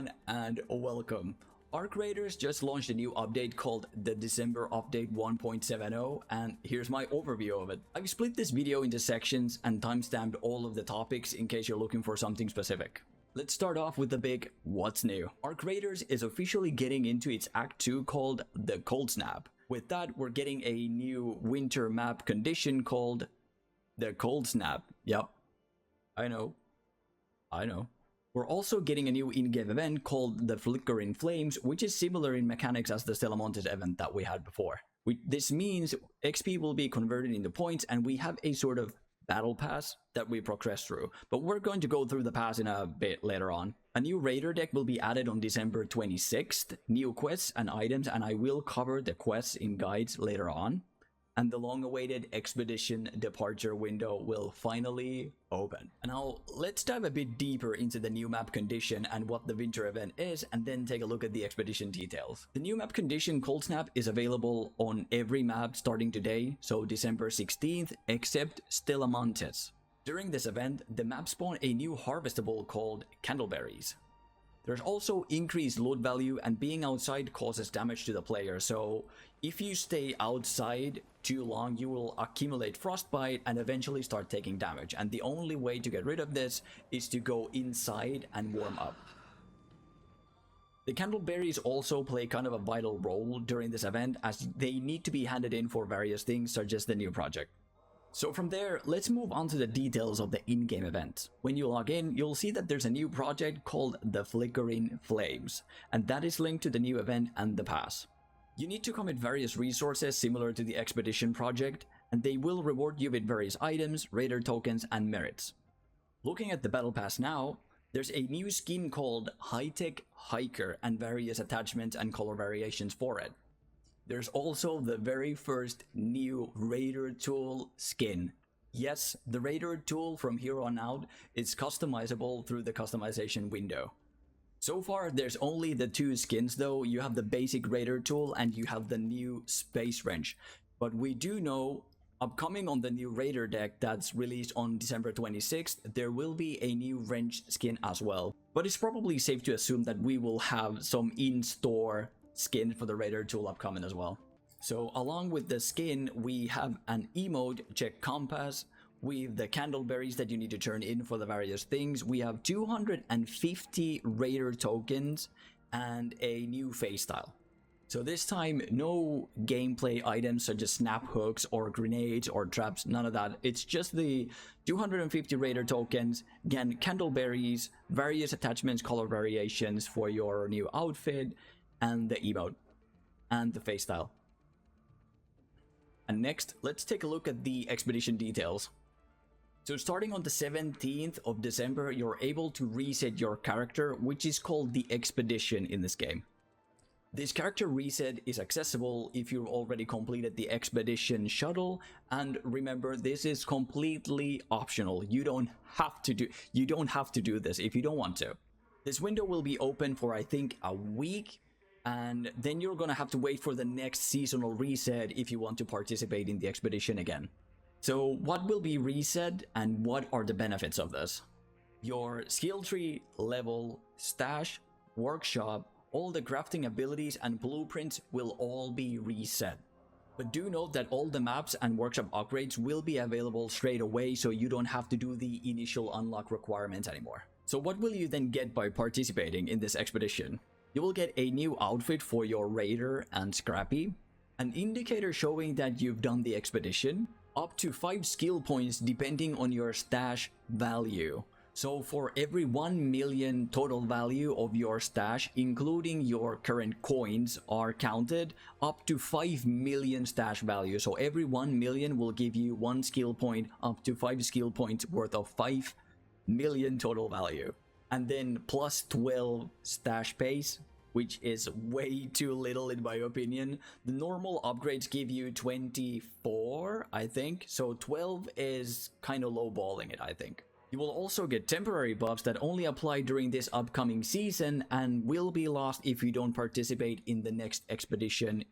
everyone and welcome. Arc Raiders just launched a new update called the December Update 1.70 and here's my overview of it. I've split this video into sections and timestamped all of the topics in case you're looking for something specific. Let's start off with the big what's new. Arc Raiders is officially getting into its Act 2 called the Cold Snap. With that, we're getting a new winter map condition called the Cold Snap. Yep, I know. We're also getting a new in-game event called the Flickering Flames, which is similar in mechanics as the Stellamontes event that we had before. This means XP will be converted into points and we have a sort of battle pass that we progress through, but we're going to go through the pass in a bit later on. A new raider deck will be added on December 26th, new quests and items, and I will cover the quests in guides later on. And the long-awaited expedition departure window will finally open. And now let's dive a bit deeper into the new map condition and what the winter event is, and then take a look at the expedition details. The new map condition Cold Snap is available on every map starting today, so December 16th, except Stellamontes. During this event, the map spawn a new harvestable called Candleberries. There's also increased loot value, and being outside causes damage to the player, so if you stay outside too long, you will accumulate frostbite and eventually start taking damage, and the only way to get rid of this is to go inside and warm up. The Candleberries also play kind of a vital role during this event, as they need to be handed in for various things such as the new project. So from there, let's move on to the details of the in-game event. When you log in, you'll see that there's a new project called the Flickering Flames, and that is linked to the new event and the pass. You need to commit various resources similar to the expedition project, and they will reward you with various items, raider tokens, and merits. Looking at the battle pass now, there's a new skin called High-Tech Hiker and various attachments and color variations for it. There's also the very first new Raider Tool skin. Yes, the Raider Tool from here on out is customizable through the customization window. So far, there's only the two skins though. You have the basic Raider Tool and you have the new Space Wrench. But we do know, upcoming on the new Raider deck that's released on December 26th, there will be a new wrench skin as well. But it's probably safe to assume that we will have some in-store skin for the Raider Tool upcoming as well. So along with the skin, we have an emote, Check Compass, with the Candleberries that you need to turn in for the various things. We have 250 Raider tokens and a new face style. So this time, no gameplay items such as snap hooks or grenades or traps, none of that. It's just the 250 Raider tokens, again, Candleberries, various attachments, color variations for your new outfit, and the emote and the face style. And next, let's take a look at the expedition details. So starting on the 17th of December, you're able to reset your character, which is called the expedition in this game. This character reset is accessible if you've already completed the expedition shuttle, and remember, this is completely optional. You don't have to do this if you don't want to. This window will be open for I think a week, and then you're gonna have to wait for the next seasonal reset if you want to participate in the expedition again. So what will be reset and what are the benefits of this? Your skill tree, level, stash, workshop, all the crafting abilities and blueprints will all be reset. But do note that all the maps and workshop upgrades will be available straight away, so you don't have to do the initial unlock requirements anymore. So what will you then get by participating in this expedition? You will get a new outfit for your Raider and Scrappy, an indicator showing that you've done the expedition, up to 5 skill points depending on your stash value. So for every 1 million total value of your stash, including your current coins, are counted, up to 5 million stash value. So every 1 million will give you 1 skill point, up to 5 skill points worth of 5 million total value. And then plus 12 stash pace, which is way too little in my opinion. The normal upgrades give you 24, I think. So 12 is kind of lowballing it, I think. You will also get temporary buffs that only apply during this upcoming season and will be lost if you don't participate in the next expedition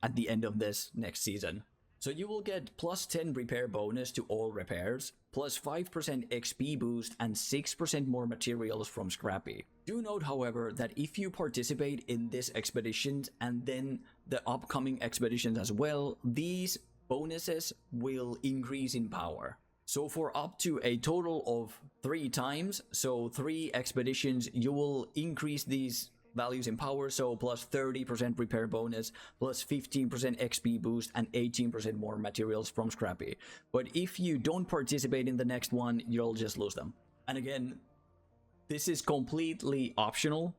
at the end of this next season. So you will get plus 10 repair bonus to all repairs, plus 5% XP boost and 6% more materials from Scrappy. Do note, however, that if you participate in this expedition and then the upcoming expeditions as well, these bonuses will increase in power. So for up to a total of 3 times, so 3 expeditions, you will increase these values in power, so plus 30% repair bonus, plus 15% XP boost, and 18% more materials from Scrappy. But if you don't participate in the next one, you'll just lose them. And again, this is completely optional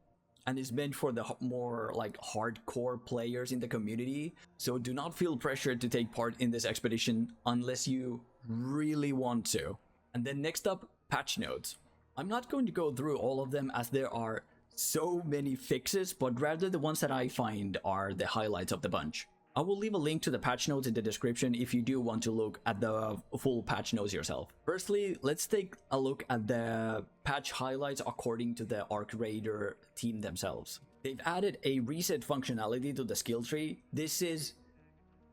and is meant for the more like hardcore players in the community, so do not feel pressured to take part in this expedition unless you really want to. And then next up, patch notes. I'm not going to go through all of them as there are so many fixes, but rather the ones that I find are the highlights of the bunch. I will leave a link to the patch notes in the description if you do want to look at the full patch notes yourself. Firstly, let's take a look at the patch highlights according to the Arc Raider team themselves. They've added a reset functionality to the skill tree. This is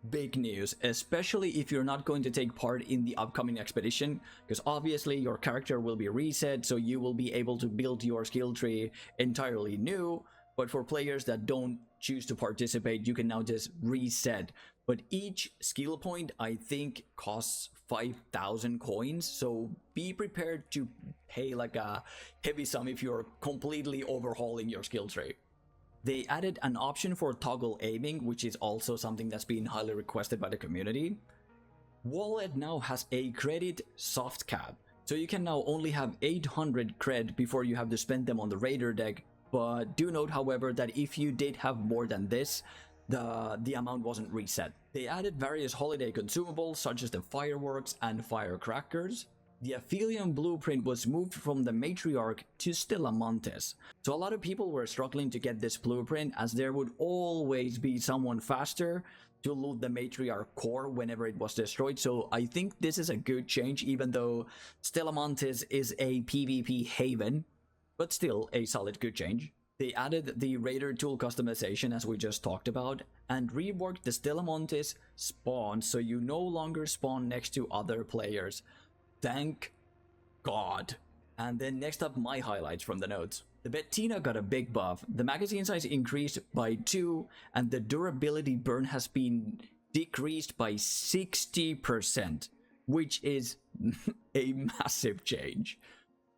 big news, especially if you're not going to take part in the upcoming expedition, because obviously your character will be reset, so you will be able to build your skill tree entirely new. But for players that don't choose to participate, you can now just reset. But each skill point, I think, costs 5,000 coins, so be prepared to pay like a heavy sum if you're completely overhauling your skill tree. They added an option for toggle aiming, which is also something that's been highly requested by the community. Wallet now has a credit soft cap, so you can now only have 800 cred before you have to spend them on the Raider deck, but do note, however, that if you did have more than this, the amount wasn't reset. They added various holiday consumables such as the fireworks and firecrackers. The Aphelion blueprint was moved from the Matriarch to Stellamontes. So a lot of people were struggling to get this blueprint, as there would always be someone faster to loot the Matriarch core whenever it was destroyed. So I think this is a good change, even though Stellamontes is a PvP haven, but still a solid good change. They added the Raider tool customization, as we just talked about, and reworked the Stellamontes spawn so you no longer spawn next to other players. Thank God. And then next up, my highlights from the notes. The Bettina got a big buff, the magazine size increased by 2, and the durability burn has been decreased by 60%, which is a massive change.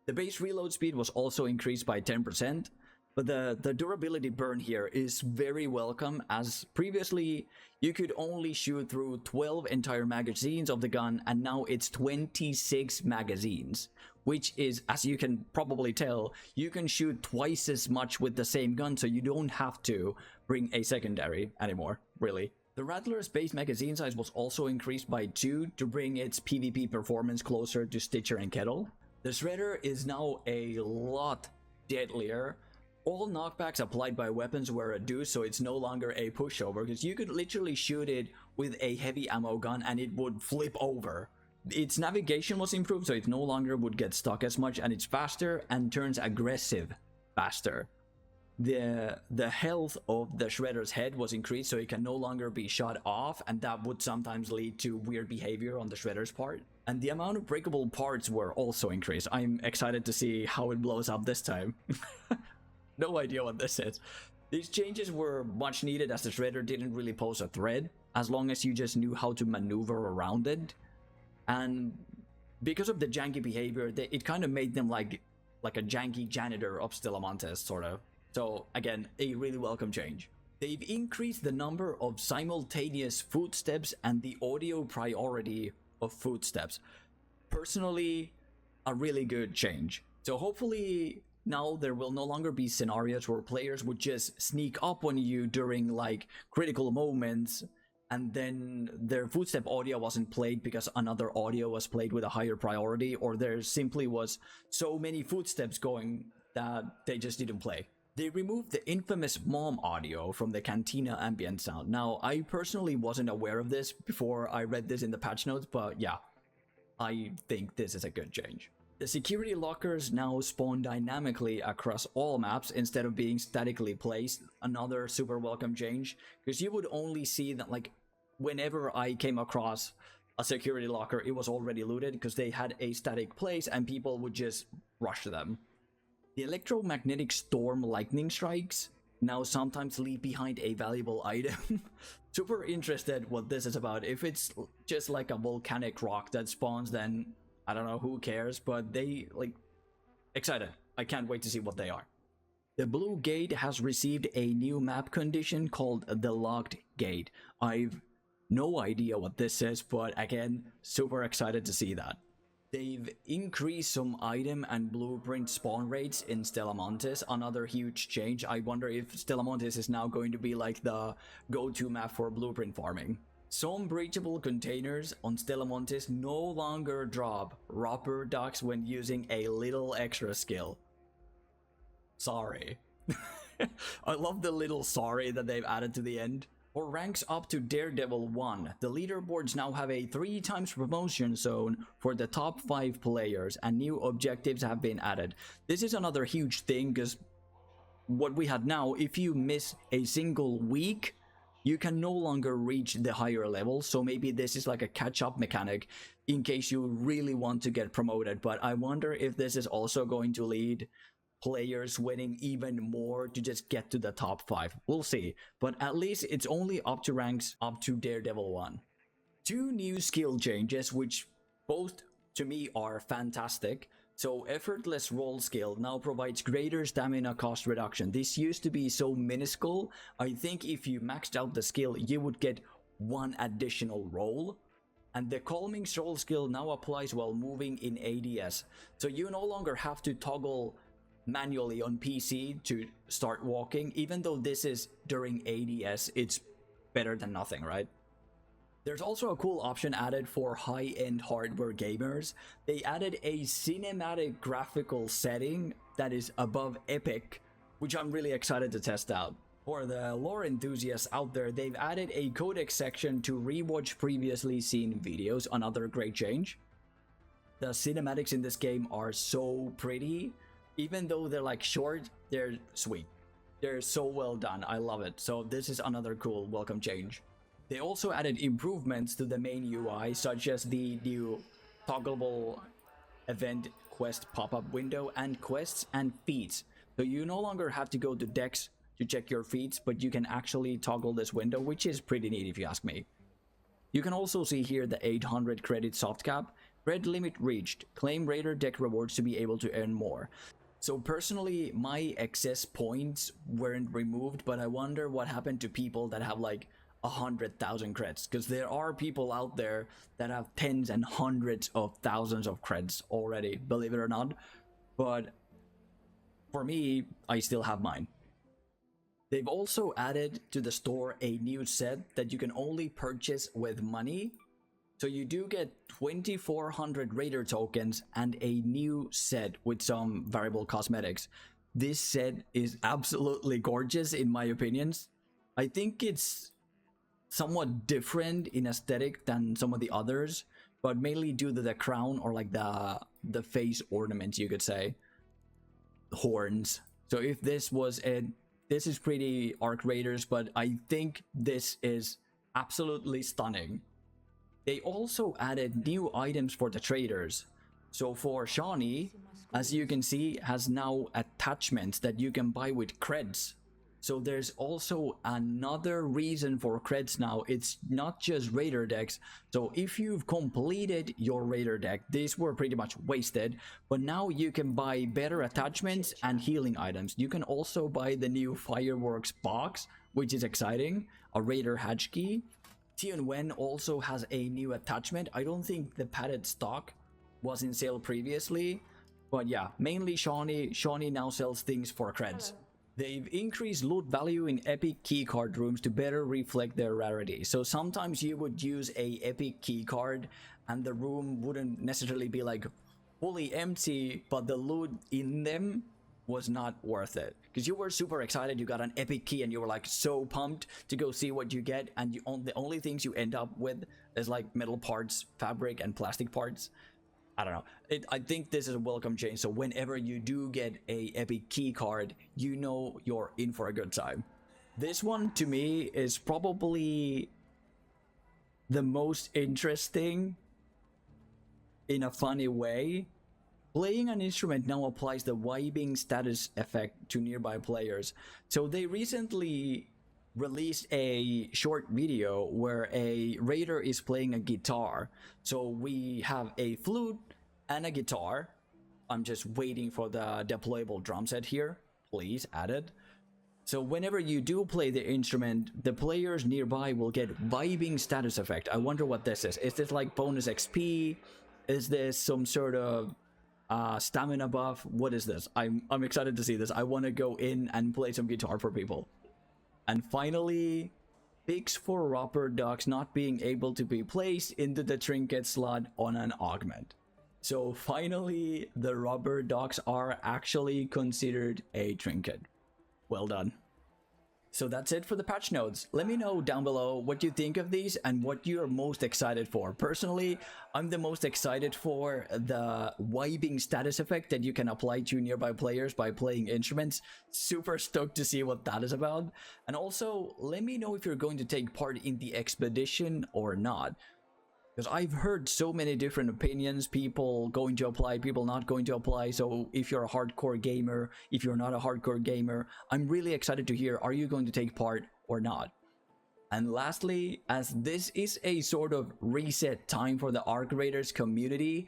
The base reload speed was also increased by 10%, but the durability burn here is very welcome, as previously you could only shoot through 12 entire magazines of the gun, and now it's 26 magazines, which is, as you can probably tell, you can shoot twice as much with the same gun, so you don't have to bring a secondary anymore, really. The Rattler's base magazine size was also increased by 2 to bring its PvP performance closer to Stitcher and Kettle. The Shredder is now a lot deadlier. All knockbacks applied by weapons were reduced, so it's no longer a pushover, because you could literally shoot it with a heavy ammo gun and it would flip over. Its navigation was improved, so it no longer would get stuck as much, and it's faster and turns aggressive faster. The health of the Shredder's head was increased, so it can no longer be shot off, and that would sometimes lead to weird behavior on the Shredder's part. And the amount of breakable parts were also increased. I'm excited to see how it blows up this time. No idea what this is. These changes were much needed, as the Shredder didn't really pose a threat, as long as you just knew how to maneuver around it. And because of the janky behavior, it kind of made them like a janky janitor of Stellamontes, sort of. So again, a really welcome change. They've increased the number of simultaneous footsteps and the audio priority of footsteps. Personally, a really good change. So hopefully now there will no longer be scenarios where players would just sneak up on you during like critical moments, and then their footstep audio wasn't played because another audio was played with a higher priority, or there simply was so many footsteps going that they just didn't play. They removed the infamous mom audio from the Cantina ambient sound. Now, I personally wasn't aware of this before I read this in the patch notes, but yeah, I think this is a good change. The security lockers now spawn dynamically across all maps instead of being statically placed. Another super welcome change, because you would only see that like whenever I came across a security locker, it was already looted because they had a static place and people would just rush them. The electromagnetic storm lightning strikes now sometimes leave behind a valuable item. Super interested what this is about. If it's just like a volcanic rock that spawns, then I don't know, who cares, but they like excited. I can't wait to see what they are. The Blue Gate has received a new map condition called the Locked Gate. I've no idea what this is, but again, super excited to see that. They've increased some item and blueprint spawn rates in Stellamontes, another huge change. I wonder if Stellamontes is now going to be like the go-to map for blueprint farming. Some breachable containers on Stellamontes no longer drop rubber ducks when using a little extra skill. Sorry. I love the little sorry that they've added to the end. For ranks up to Daredevil 1, the leaderboards now have a 3 times promotion zone for the top 5 players, and new objectives have been added. This is another huge thing, because what we had now, if you miss a single week, you can no longer reach the higher levels, so maybe this is like a catch-up mechanic in case you really want to get promoted. But I wonder if this is also going to lead players winning even more to just get to the top 5. We'll see, but at least it's only up to ranks up to Daredevil 1. 2 new skill changes, which both to me are fantastic. So effortless roll skill now provides greater stamina cost reduction. This used to be so minuscule. I think if you maxed out the skill, you would get 1 additional roll. And the calming stroll skill now applies while moving in ADS. So you no longer have to toggle manually on PC to start walking. Even though this is during ADS, it's better than nothing, right? There's also a cool option added for high-end hardware gamers. They added a cinematic graphical setting that is above Epic, which I'm really excited to test out. For the lore enthusiasts out there, they've added a codex section to rewatch previously seen videos, another great change. The cinematics in this game are so pretty. Even though they're like short, they're sweet. They're so well done. I love it. So this is another cool welcome change. They also added improvements to the main UI, such as the new toggleable event quest pop-up window and quests and feats. So you no longer have to go to Dex to check your feats, but you can actually toggle this window, which is pretty neat if you ask me. You can also see here the 800 credit soft cap. Red limit reached. Claim Raider deck rewards to be able to earn more. So personally, my excess points weren't removed, but I wonder what happened to people that have like 100,000 creds, because there are people out there that have tens and hundreds of thousands of creds already, believe it or not. But for me, I still have mine. They've also added to the store a new set that you can only purchase with money. So you do get 2,400 Raider tokens and a new set with some variable cosmetics. This set is absolutely gorgeous in my opinions. I think it's somewhat different in aesthetic than some of the others, but mainly due to the crown or like the face ornaments, you could say. Horns. So if this was it, this is pretty Arc Raiders, but I think this is absolutely stunning. They also added new items for the traders. So for Shawnee, as you can see, has now attachments that you can buy with creds. So there's also another reason for creds now. It's not just Raider decks. So if you've completed your Raider deck, these were pretty much wasted. But now you can buy better attachments and healing items. You can also buy the new Fireworks box, which is exciting. A Raider hatch key. Tion Wen also has a new attachment. I don't think the padded stock was in sale previously. But yeah, mainly Shawnee. Shawnee now sells things for creds. They've increased loot value in epic keycard rooms to better reflect their rarity. So sometimes you would use a epic keycard and the room wouldn't necessarily be like fully empty, but the loot in them was not worth it. Because you were super excited, you got an epic key and you were like so pumped to go see what you get, and the only things you end up with is like metal parts, fabric, and plastic parts. I don't know. I think this is a welcome change. So whenever you do get a epic key card, you know you're in for a good time. This one to me is probably the most interesting in a funny way. Playing an instrument now applies the vibing status effect to nearby players. So they recently released a short video where a raider is playing a guitar. So we have a flute and a guitar. I'm just waiting for the deployable drum set here. Please add it. So whenever you do play the instrument, the players nearby will get vibing status effect. I wonder what this is. Is this like bonus XP? Is this some sort of stamina buff? What is this? I'm excited to see this. I want to go in and play some guitar for people. And finally, fix for rubber ducks not being able to be placed into the trinket slot on an augment. So finally, the rubber ducks are actually considered a trinket. Well done. So that's it for the patch notes. Let me know down below what you think of these and what you're most excited for. Personally, I'm the most excited for the vibing status effect that you can apply to nearby players by playing instruments. Super stoked to see what that is about. And also, let me know if you're going to take part in the expedition or not. Because I've heard so many different opinions, people going to apply, people not going to apply. So if you're a hardcore gamer, if you're not a hardcore gamer, I'm really excited to hear, are you going to take part or not? And lastly, as this is a sort of reset time for the Arc Raiders community,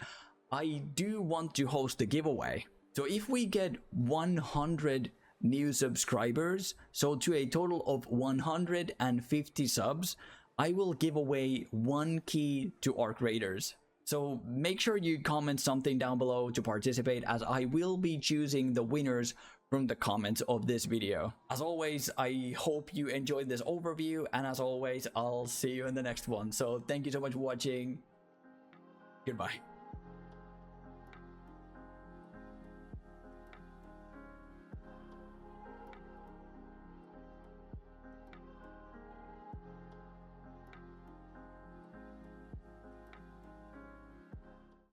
I do want to host a giveaway. So if we get 100 new subscribers, so to a total of 150 subs, I will give away 1 key to Arc Raiders. So make sure you comment something down below to participate, as I will be choosing the winners from the comments of this video. As always, I hope you enjoyed this overview, and as always, I'll see you in the next one. So thank you so much for watching. Goodbye.